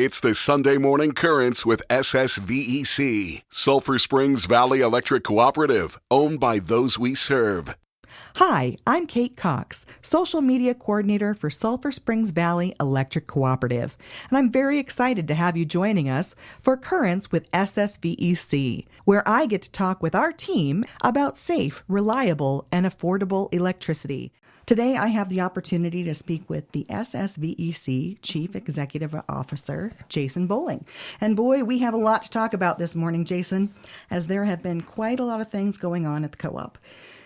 It's the Sunday Morning Currents with SSVEC, Sulphur Springs Valley Electric Cooperative, owned by those we serve. Hi, I'm Kate Cox, Social Media Coordinator for Sulphur Springs Valley Electric Cooperative, and I'm very excited to have you joining us for Currents with SSVEC, where I get to talk with our team about safe, reliable, and affordable electricity. Today, I have the opportunity to speak with the SSVEC Chief Executive Officer, Jason Bowling. And boy, we have a lot to talk about this morning, Jason, as there have been quite a lot of things going on at the co-op.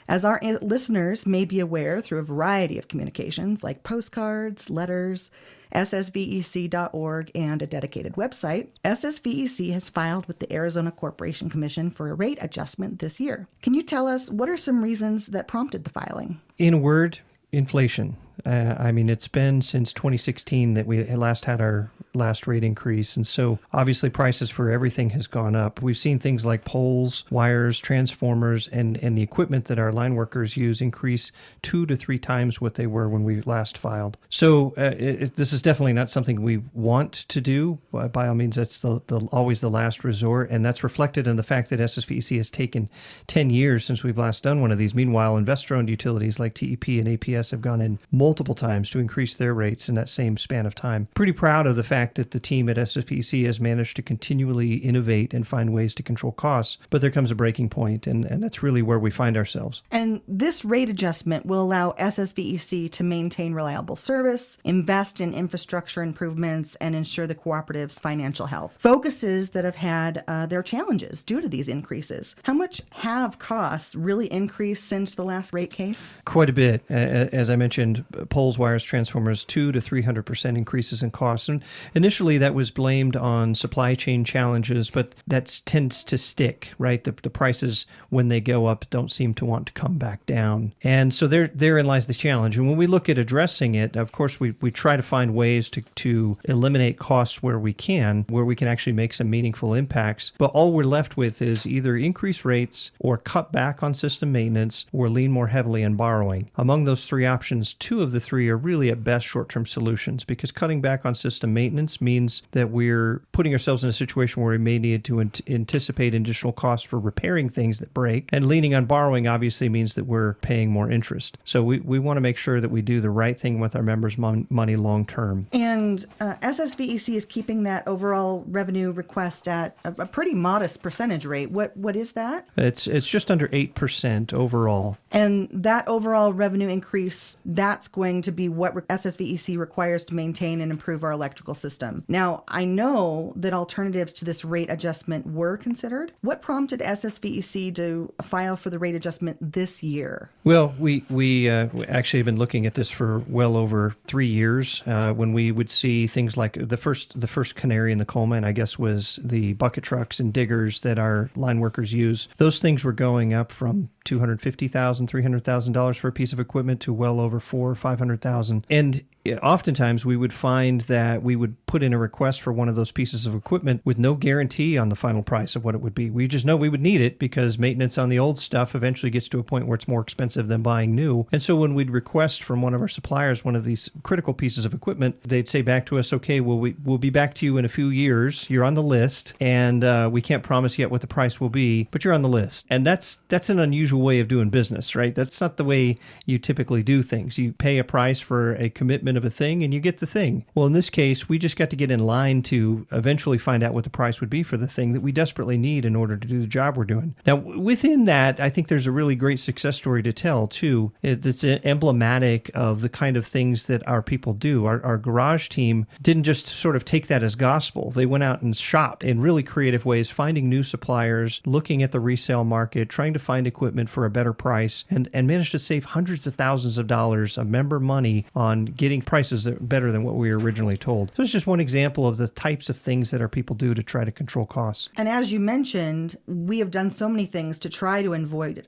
As our listeners may be aware through a variety of communications like postcards, letters, ssvec.org, and a dedicated website, SSVEC has filed with the Arizona Corporation Commission for a rate adjustment this year. Can you tell us what are some reasons that prompted the filing? In a word, inflation. It's been since 2016 that we last had our last rate increase. And so obviously prices for everything has gone up. We've seen things like poles, wires, transformers, and the equipment that our line workers use increase 2 to 3 times what they were when we last filed. So this is definitely not something we want to do. By all means, that's always the last resort. And that's reflected in the fact that SSVEC has taken 10 years since we've last done one of these. Meanwhile, investor-owned utilities like TEP and APS have gone in multiple times to increase their rates in that same span of time. Pretty proud of the fact that the team at SSVEC has managed to continually innovate and find ways to control costs, but there comes a breaking point, and that's really where we find ourselves. And this rate adjustment will allow SSVEC to maintain reliable service, invest in infrastructure improvements, and ensure the cooperative's financial health. Focuses that have had their challenges due to these increases. How much have costs really increased since the last rate case? Quite a bit. As I mentioned, poles, wires, transformers, 200% to 300% increases in costs. And initially that was blamed on supply chain challenges, but that tends to stick, right? The prices, when they go up, don't seem to want to come back down. And so therein lies the challenge. And when we look at addressing it, of course, we try to find ways to eliminate costs where we can actually make some meaningful impacts. But all we're left with is either increase rates or cut back on system maintenance or lean more heavily on borrowing. Among those 3 options, 2 of the 3 are really at best short-term solutions, because cutting back on system maintenance means that we're putting ourselves in a situation where we may need to anticipate additional costs for repairing things that break. And leaning on borrowing obviously means that we're paying more interest. So we want to make sure that we do the right thing with our members' money long-term. And SSVEC is keeping that overall revenue request at a pretty modest percentage rate. What is that? It's just under 8% overall. And that overall revenue increase, that's going to be what SSVEC requires to maintain and improve our electrical system. Now, I know that alternatives to this rate adjustment were considered. What prompted SSVEC to file for the rate adjustment this year? Well, we actually have been looking at this for well over 3 years. When we would see things like the first canary in the coal mine, I guess, was the bucket trucks and diggers that our line workers use. Those things were going up from $250,000, $300,000 for a piece of equipment to well over $400,000 or $500,000. And oftentimes we would find that we would put in a request for one of those pieces of equipment with no guarantee on the final price of what it would be. We just know we would need it because maintenance on the old stuff eventually gets to a point where it's more expensive than buying new. And so when we'd request from one of our suppliers one of these critical pieces of equipment, they'd say back to us, okay, well, we'll be back to you in a few years. You're on the list, and we can't promise yet what the price will be, but you're on the list. And that's an unusual way of doing business, right? That's not the way you typically do things. You pay a price for a commitment of a thing and you get the thing. Well, in this case, we just got to get in line to eventually find out what the price would be for the thing that we desperately need in order to do the job we're doing. Now, within that, I think there's a really great success story to tell, too. It's emblematic of the kind of things that our people do. Our garage team didn't just sort of take that as gospel. They went out and shopped in really creative ways, finding new suppliers, looking at the resale market, trying to find equipment for a better price, and managed to save hundreds of thousands of dollars of member money on getting prices that are better than what we were originally told. So it's just one example of the types of things that our people do to try to control costs. And as you mentioned, we have done so many things to try to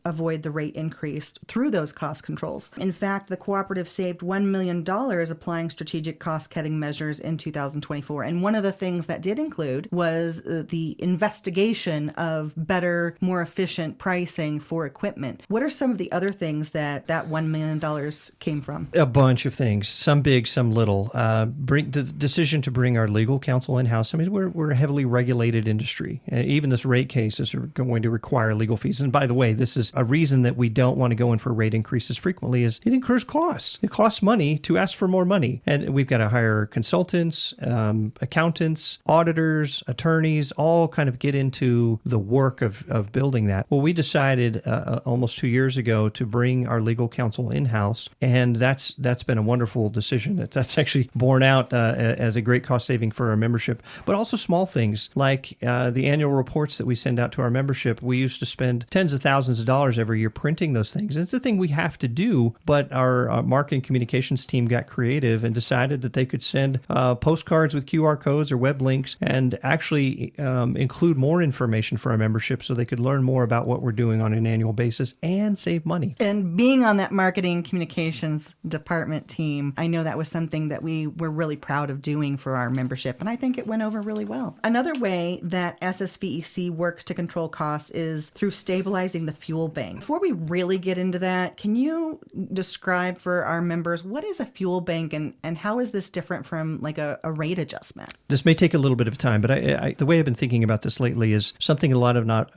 avoid the rate increase through those cost controls. In fact, the cooperative saved $1 million applying strategic cost-cutting measures in 2024. And one of the things that did include was the investigation of better, more efficient pricing for equipment. What are some of the other things that $1 million came from? A bunch of things. Some big, some little. Bring the decision to bring our legal counsel in-house. I mean, we're a heavily regulated industry. Even this rate case is going to require legal fees. And by the way, this is a reason that we don't want to go in for rate increases frequently is it incurs costs. It costs money to ask for more money. And we've got to hire consultants, accountants, auditors, attorneys, all kind of get into the work of building that. Well, we decided almost 2 years ago to bring our legal counsel in-house, and that's been a wonderful decision. That's actually borne out as a great cost saving for our membership, but also small things like the annual reports that we send out to our membership. We used to spend tens of thousands of dollars every year printing those things. And it's a thing we have to do, but our marketing communications team got creative and decided that they could send postcards with QR codes or web links and actually include more information for our membership so they could learn more about what we're doing on an annual basis and save money. And being on that marketing communications department team, I know that was something that we were really proud of doing for our membership, and I think it went over really well. Another way that SSVEC works to control costs is through stabilizing the fuel bank. Before we really get into that, can you describe for our members what is a fuel bank and how is this different from like a rate adjustment? This may take a little bit of time, but the way I've been thinking about this lately is something not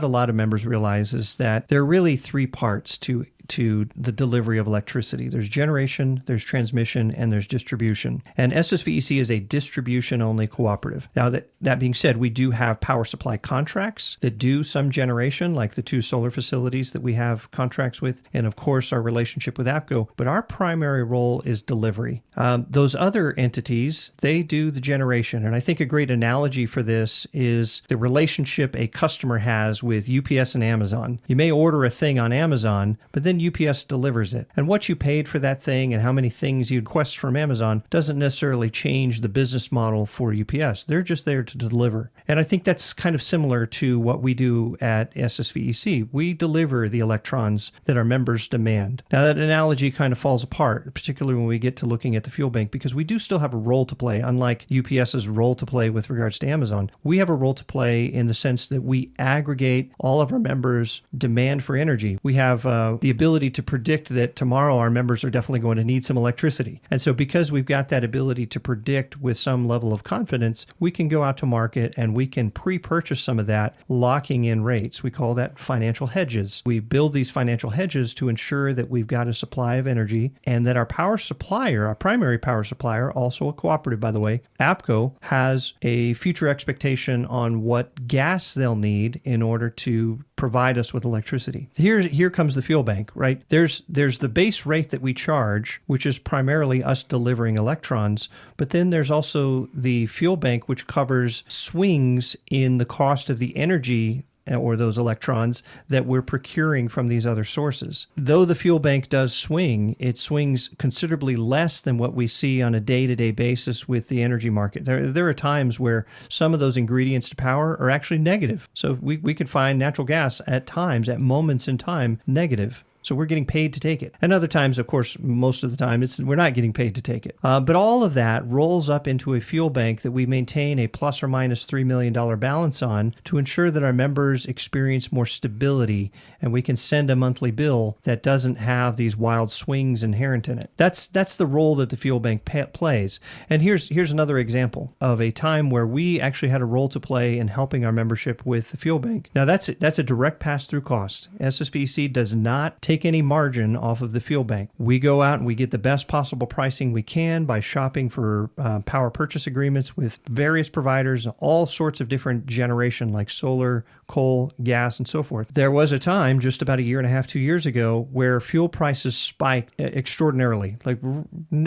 a lot of members realize is that there are really three parts to the delivery of electricity. There's generation, there's transmission, and there's distribution. And SSVEC is a distribution-only cooperative. Now, that being said, we do have power supply contracts that do some generation, like the 2 solar facilities that we have contracts with, and of course, our relationship with APCO. But our primary role is delivery. Those other entities, they do the generation. And I think a great analogy for this is the relationship a customer has with UPS and Amazon. You may order a thing on Amazon, but then UPS delivers it. And what you paid for that thing and how many things you'd request from Amazon doesn't necessarily change the business model for UPS. They're just there to deliver. And I think that's kind of similar to what we do at SSVEC. We deliver the electrons that our members demand. Now, that analogy kind of falls apart, particularly when we get to looking at the fuel bank, because we do still have a role to play. Unlike UPS's role to play with regards to Amazon, we have a role to play in the sense that we aggregate all of our members' demand for energy. We have the ability to predict that tomorrow our members are definitely going to need some electricity. And so because we've got that ability to predict with some level of confidence, we can go out to market and we can pre-purchase some of that, locking in rates. We call that financial hedges. We build these financial hedges to ensure that we've got a supply of energy and that our power supplier, our primary power supplier, also a cooperative, by the way, APCO, has a future expectation on what gas they'll need in order to provide us with electricity. Here comes the fuel bank, right? There's the base rate that we charge, which is primarily us delivering electrons, but then there's also the fuel bank, which covers swings in the cost of the energy or those electrons that we're procuring from these other sources. Though the fuel bank does swing, it swings considerably less than what we see on a day-to-day basis with the energy market. There are times where some of those ingredients to power are actually negative. So we could find natural gas at times, at moments in time, negative. So we're getting paid to take it. And other times, of course, most of the time, we're not getting paid to take it. But all of that rolls up into a fuel bank that we maintain a plus or minus $3 million balance on to ensure that our members experience more stability and we can send a monthly bill that doesn't have these wild swings inherent in it. That's the role that the fuel bank plays. And here's another example of a time where we actually had a role to play in helping our membership with the fuel bank. Now, that's a direct pass-through cost. SSVEC does not take any margin off of the fuel bank. We go out and we get the best possible pricing we can by shopping for power purchase agreements with various providers, all sorts of different generation like solar, coal, gas, and so forth. There was a time just about 1.5 years, 2 years ago where fuel prices spiked extraordinarily, like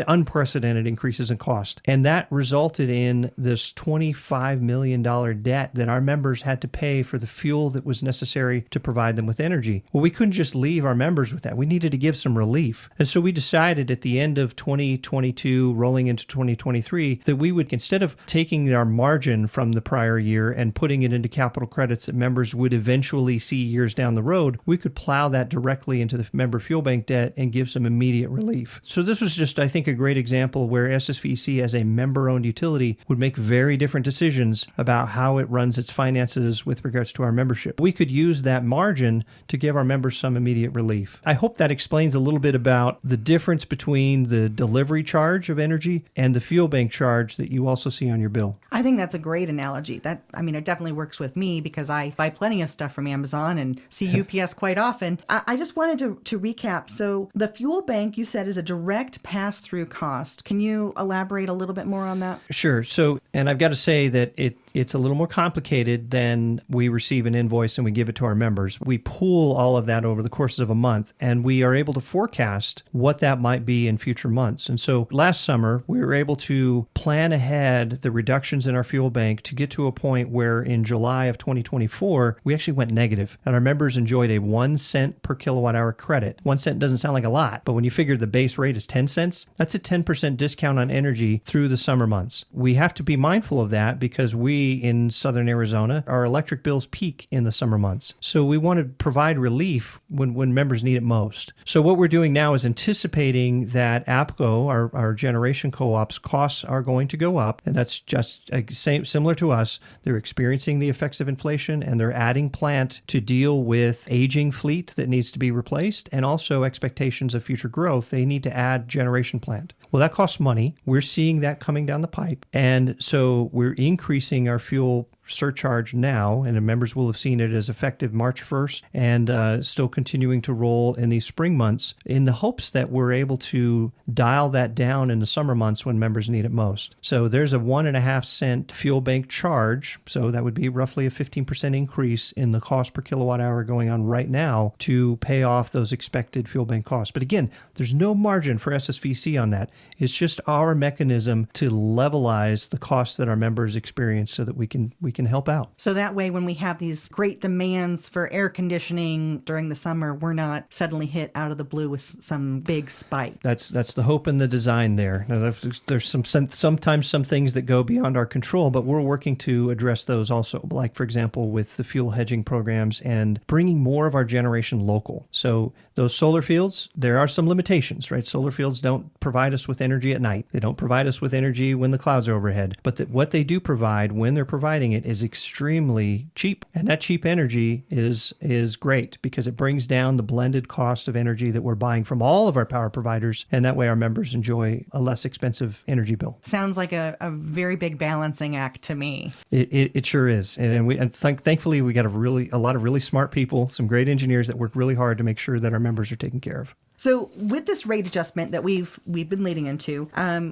unprecedented increases in cost. And that resulted in this $25 million debt that our members had to pay for the fuel that was necessary to provide them with energy. Well, we couldn't just leave our members with that. We needed to give some relief. And so we decided at the end of 2022, rolling into 2023, that we would, instead of taking our margin from the prior year and putting it into capital credits that members would eventually see years down the road, we could plow that directly into the member fuel bank debt and give some immediate relief. So this was just, I think, a great example where SSVEC as a member-owned utility would make very different decisions about how it runs its finances with regards to our membership. We could use that margin to give our members some immediate relief. relief. I hope that explains a little bit about the difference between the delivery charge of energy and the fuel bank charge that you also see on your bill. I think that's a great analogy. It definitely works with me because I buy plenty of stuff from Amazon and see UPS quite often. I just wanted to recap. So the fuel bank, you said, is a direct pass-through cost. Can you elaborate a little bit more on that? Sure. So, and I've got to say that it's a little more complicated than we receive an invoice and we give it to our members. We pool all of that over the course of a month, and we are able to forecast what that might be in future months. And so last summer, we were able to plan ahead the reductions in our fuel bank to get to a point where in July of 2024, we actually went negative, and our members enjoyed a 1 cent per kilowatt hour credit. 1 cent doesn't sound like a lot, but when you figure the base rate is 10 cents, that's a 10% discount on energy through the summer months. We have to be mindful of that because we in southern Arizona, our electric bills peak in the summer months. So we want to provide relief when members need it most. So what we're doing now is anticipating that APCO, our generation co-ops, costs are going to go up. And that's just similar to us. They're experiencing the effects of inflation and they're adding plant to deal with aging fleet that needs to be replaced and also expectations of future growth. They need to add generation plant. Well, that costs money. We're seeing that coming down the pipe. And so we're increasing our fuel surcharge now, and the members will have seen it as effective March 1st and still continuing to roll in these spring months in the hopes that we're able to dial that down in the summer months when members need it most. So there's a 1.5 cent fuel bank charge. So that would be roughly a 15% increase in the cost per kilowatt hour going on right now to pay off those expected fuel bank costs. But again, there's no margin for SSVEC on that. It's just our mechanism to levelize the costs that our members experience so that we can help out. So that way, when we have these great demands for air conditioning during the summer, we're not suddenly hit out of the blue with some big spike. That's the hope and the design there. Now, there's sometimes some things that go beyond our control, but we're working to address those also, like, for example, with the fuel hedging programs and bringing more of our generation local. So those solar fields, there are some limitations, right? Solar fields don't provide us with energy at night. They don't provide us with energy when the clouds are overhead. But what they do provide, when they're providing it, is extremely cheap. And that cheap energy is great because it brings down the blended cost of energy that we're buying from all of our power providers. And that way our members enjoy a less expensive energy bill. Sounds like a very big balancing act to me. It sure is. And thankfully we got a lot of really smart people, some great engineers that work really hard to make sure that our members are taken care of. So with this rate adjustment that we've been leading into,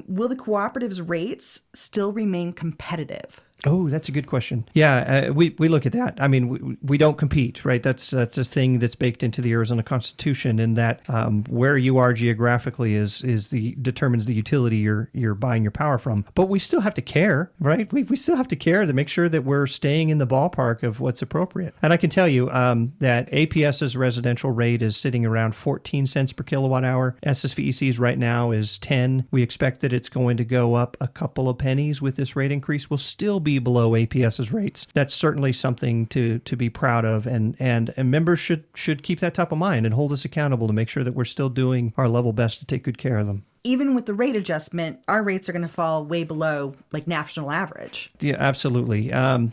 will the cooperative's rates still remain competitive? Oh, that's a good question. Yeah, we look at that. I mean, we don't compete, right? That's a thing that's baked into the Arizona Constitution, in that where you are geographically determines the utility you're buying your power from. But we still have to care, right? We still have to care to make sure that we're staying in the ballpark of what's appropriate. And I can tell you that APS's residential rate is sitting around 14 cents per kilowatt hour. SSVEC's right now is 10. We expect that it's going to go up a couple of pennies with this rate increase. We'll still be below APS's rates. That's certainly something to be proud of, and members should keep that top of mind and hold us accountable to make sure that we're still doing our level best to take good care of them. Even with the rate adjustment, our rates are going to fall way below national average. Yeah, absolutely.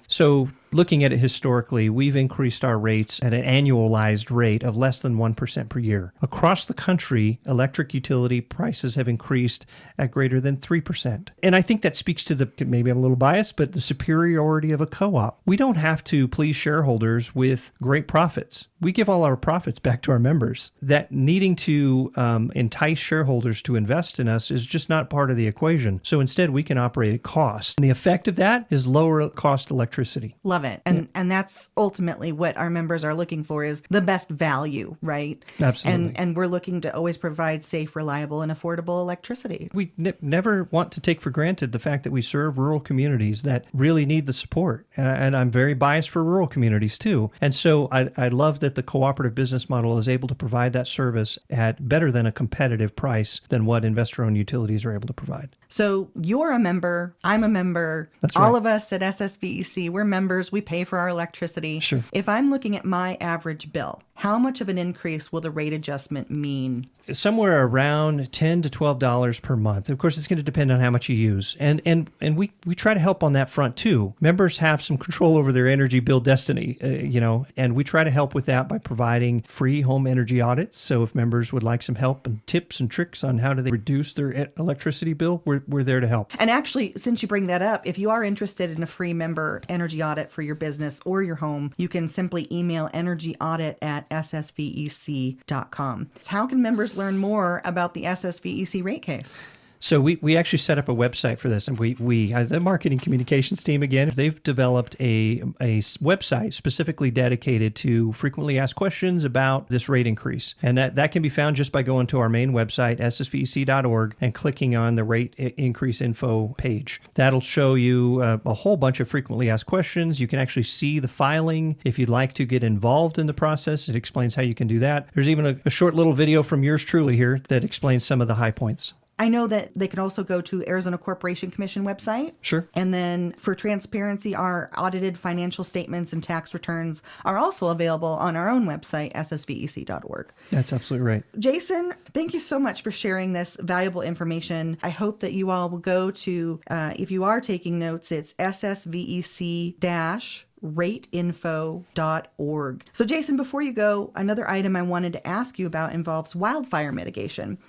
So looking at it historically, we've increased our rates at an annualized rate of less than 1% per year. Across the country, electric utility prices have increased at greater than 3%. And I think that speaks to maybe I'm a little biased, but the superiority of a co-op. We don't have to please shareholders with great profits. We give all our profits back to our members. That needing to entice shareholders to invest in us is just not part of the equation. So instead, we can operate at cost. And the effect of that is lower cost electricity. Love it. And that's ultimately what our members are looking for, is the best value, right? Absolutely. And we're looking to always provide safe, reliable, and affordable electricity. We never want to take for granted the fact that we serve rural communities that really need the support. And I'm very biased for rural communities too. And so I love that the cooperative business model is able to provide that service at better than a competitive price than what investor-owned utilities are able to provide. So you're a member, I'm a member, That's all right. of us at SSVEC, we're members, we pay for our electricity. Sure. If I'm looking at my average bill, how much of an increase will the rate adjustment mean? Somewhere around $10 to $12 per month. Of course, it's going to depend on how much you use. And we try to help on that front too. Members have some control over their energy bill destiny, and we try to help with that by providing free home energy audits. So if members would like some help and tips and tricks on how do they reduce their electricity bill, we're there to help. And actually, since you bring that up, if you are interested in a free member energy audit for your business or your home, you can simply email energyaudit@ssvec.com. How can members learn more about the SSVEC rate case? So we actually set up a website for this, and we the marketing communications team, again, they've developed a website specifically dedicated to frequently asked questions about this rate increase. And that can be found just by going to our main website, ssvec.org, and clicking on the rate increase info page. That'll show you a whole bunch of frequently asked questions. You can actually see the filing. If you'd like to get involved in the process, it explains how you can do that. There's even a short little video from yours truly here that explains some of the high points. I know that they can also go to Arizona Corporation Commission website. Sure. And then for transparency, our audited financial statements and tax returns are also available on our own website, ssvec.org. That's absolutely right. Jason, thank you so much for sharing this valuable information. I hope that you all will go to, if you are taking notes, it's ssvec-rateinfo.org. So Jason, before you go, another item I wanted to ask you about involves wildfire mitigation.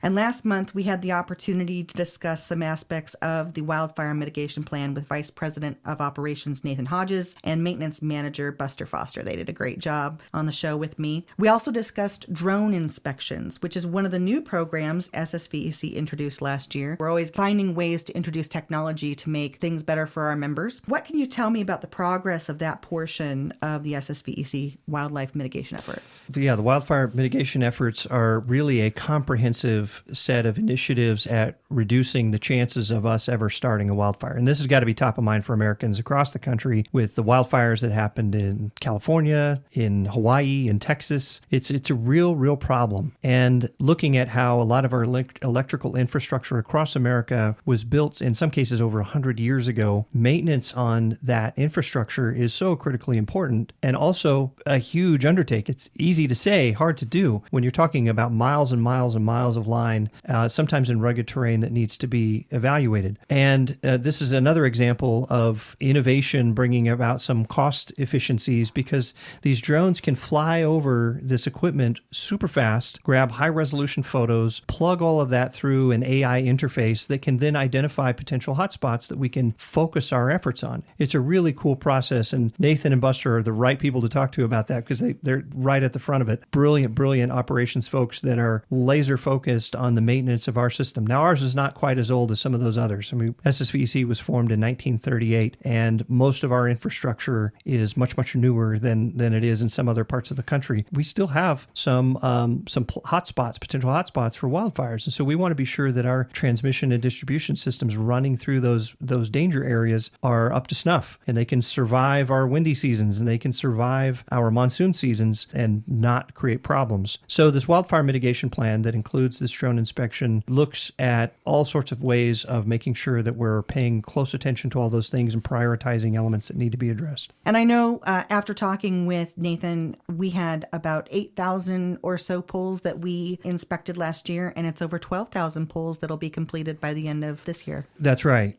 And last month we had the opportunity to discuss some aspects of the wildfire mitigation plan with Vice President of Operations Nathan Hodges and Maintenance Manager Buster Foster. They did a great job on the show with me. We also discussed drone inspections, which is one of the new programs SSVEC introduced last year. We're always finding ways to introduce technology to make things better for our members. What can you tell me about the progress of that portion of the SSVEC wildlife mitigation efforts? Yeah, the wildfire mitigation efforts are really a comprehensive set of initiatives at reducing the chances of us ever starting a wildfire. And this has got to be top of mind for Americans across the country with the wildfires that happened in California, in Hawaii, in Texas. It's a real problem. And looking at how a lot of our electrical infrastructure across America was built, in some cases over 100 years ago, maintenance on that infrastructure is so critically important and also a huge undertaking. It's easy to say, hard to do when you're talking about miles and miles and miles of line, sometimes in rugged terrain that needs to be evaluated. And this is another example of innovation bringing about some cost efficiencies because these drones can fly over this equipment super fast, grab high resolution photos, plug all of that through an AI interface that can then identify potential hotspots that we can focus our efforts on. It's a really cool process, and Nathan and Buster are the right people to talk to about that because they're right at the front of it. Brilliant operations folks that are laser focused on the maintenance of our system. Now, ours is not quite as old as some of those others. I mean, SSVEC was formed in 1938, and most of our infrastructure is much newer than it is in some other parts of the country. We still have some hotspots, potential hotspots for wildfires, and so we want to be sure that our transmission and distribution systems running through those danger areas are up to snuff, and they can survive our windy seasons, and they can survive our monsoon seasons and not create problems. So this wildfire mitigation plan that includes this drone inspection looks at all sorts of ways of making sure that we're paying close attention to all those things and prioritizing elements that need to be addressed. And I know after talking with Nathan, we had about 8,000 or so poles that we inspected last year, and it's over 12,000 poles that'll be completed by the end of this year. That's right.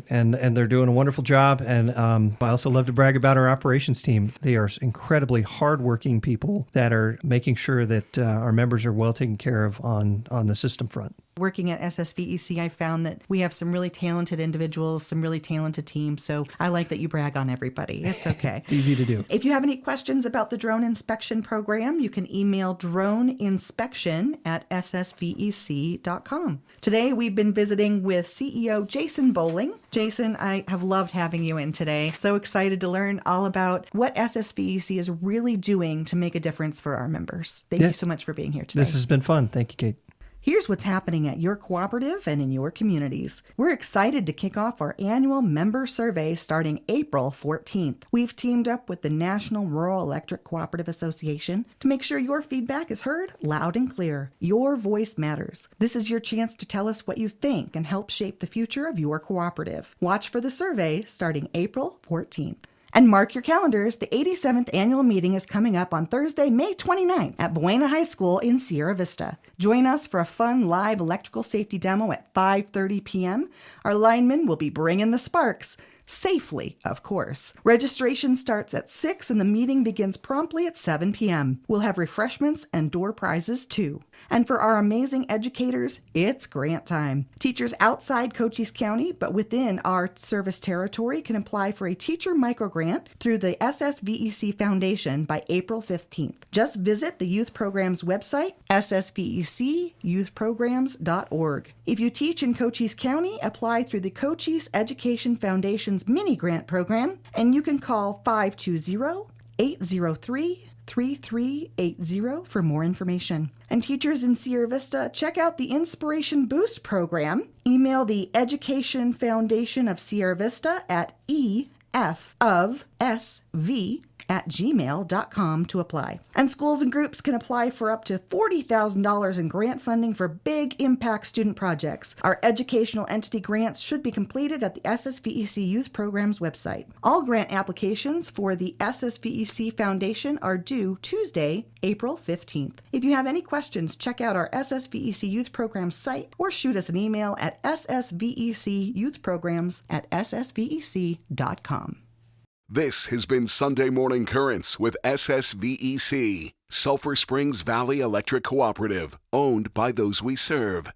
And they're doing a wonderful job. And I also love to brag about our operations team. They are incredibly hardworking people that are making sure that our members are well taken care of on the system front. Working at SSVEC, I found that we have some really talented individuals, some really talented teams. So I like that you brag on everybody. It's okay. It's easy to do. If you have any questions about the drone inspection program, you can email droneinspection@ssvec.com. Today, we've been visiting with CEO Jason Bowling. Jason, I have loved having you in today. So excited to learn all about what SSVEC is really doing to make a difference for our members. Thank you so much for being here today. This has been fun. Thank you, Kate. Here's what's happening at your cooperative and in your communities. We're excited to kick off our annual member survey starting April 14th. We've teamed up with the National Rural Electric Cooperative Association to make sure your feedback is heard loud and clear. Your voice matters. This is your chance to tell us what you think and help shape the future of your cooperative. Watch for the survey starting April 14th. And mark your calendars, the 87th annual meeting is coming up on Thursday, May 29th at Buena High School in Sierra Vista. Join us for a fun live electrical safety demo at 5:30 p.m. Our linemen will be bringing the sparks. Safely, of course. Registration starts at 6 and the meeting begins promptly at 7 p.m. We'll have refreshments and door prizes too. And for our amazing educators, it's grant time. Teachers outside Cochise County but within our service territory can apply for a teacher microgrant through the SSVEC Foundation by April 15th. Just visit the youth programs website, ssvecyouthprograms.org. If you teach in Cochise County, apply through the Cochise Education Foundation's mini grant program, and you can call 520-803-3380 for more information. And teachers in Sierra Vista, check out the Inspiration Boost program. Email the Education Foundation of Sierra Vista at efofsv@gmail.com to apply. And schools and groups can apply for up to $40,000 in grant funding for big impact student projects. Our educational entity grants should be completed at the SSVEC Youth Programs website. All grant applications for the SSVEC Foundation are due Tuesday, April 15th. If you have any questions, check out our SSVEC Youth Programs site or shoot us an email at ssvecyouthprograms@ssvec.com. This has been Sunday Morning Currents with SSVEC, Sulphur Springs Valley Electric Cooperative, owned by those we serve.